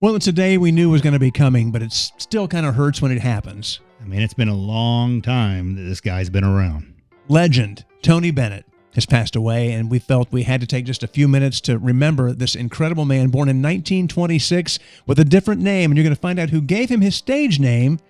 Well, it's a day we knew was going to be coming, but it still kind of hurts when it happens. I mean, it's been a long time that this guy's been around. Legend Tony Bennett has passed away, and we felt we had to take just a few minutes to remember this incredible man born in 1926 with a different name, and you're going to find out who gave him his stage name,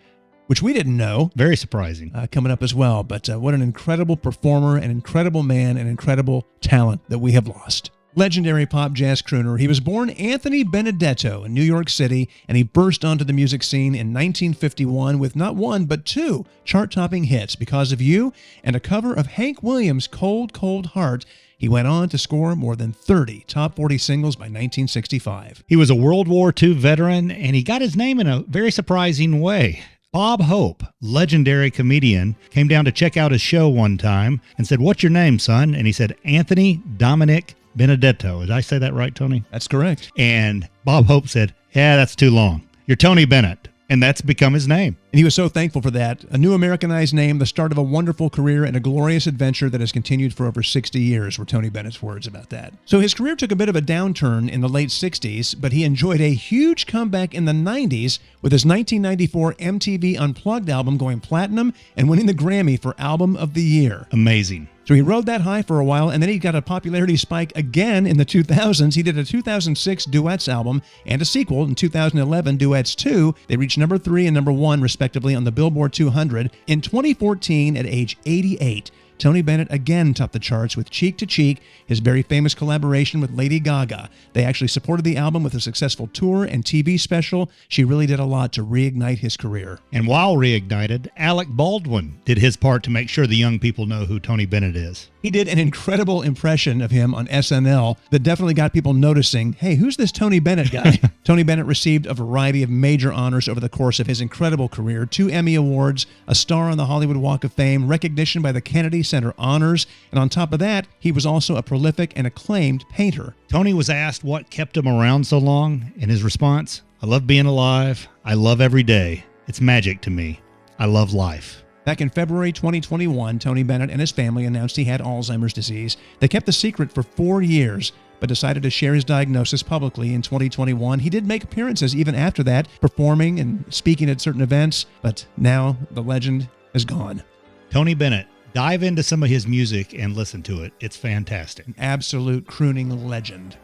which we didn't know. Very surprising. Coming up as well, but what an incredible performer, an incredible man, an incredible talent that we have lost. Legendary pop jazz crooner. He was born Anthony Benedetto in New York City, and he burst onto the music scene in 1951 with not one, but two chart-topping hits, Because of You and a cover of Hank Williams' Cold, Cold Heart. He went on to score more than 30 top 40 singles by 1965. He was a World War II veteran, and he got his name in a very surprising way. Bob Hope, legendary comedian, came down to check out his show one time and said, "What's your name, son?" And he said, "Anthony Dominic Benedetto." Did I say that right, Tony? That's correct. And Bob Hope said, "Yeah, that's too long. You're Tony Bennett." And that's become his name. And he was so thankful for that. A new Americanized name, the start of a wonderful career and a glorious adventure that has continued for over 60 years, were Tony Bennett's words about that. So his career took a bit of a downturn in the late 60s, but he enjoyed a huge comeback in the 90s with his 1994 MTV Unplugged album going platinum and winning the Grammy for Album of the Year. Amazing. So he rode that high for a while, and then he got a popularity spike again in the 2000s. He did a 2006 Duets album and a sequel in 2011, Duets 2. They reached number 3 and number 1, respectively, on the Billboard 200. In 2014, at age 88, Tony Bennett again topped the charts with Cheek to Cheek, his very famous collaboration with Lady Gaga. They actually supported the album with a successful tour and TV special. She really did a lot to reignite his career. And while reignited, Alec Baldwin did his part to make sure the young people know who Tony Bennett is. He did an incredible impression of him on SNL that definitely got people noticing, hey, who's this Tony Bennett guy? Tony Bennett received a variety of major honors over the course of his incredible career, 2 Emmy Awards, a star on the Hollywood Walk of Fame, recognition by the Kennedy Center Honors, and on top of that, he was also a prolific and acclaimed painter. Tony was asked what kept him around so long, and his response, "I love being alive. I love every day. It's magic to me. I love life." Back in February 2021, Tony Bennett and his family announced he had Alzheimer's disease. They kept the secret for 4 years, but decided to share his diagnosis publicly in 2021. He did make appearances even after that, performing and speaking at certain events, but now the legend is gone. Tony Bennett. Dive into some of his music and listen to it. It's fantastic. An absolute crooning legend.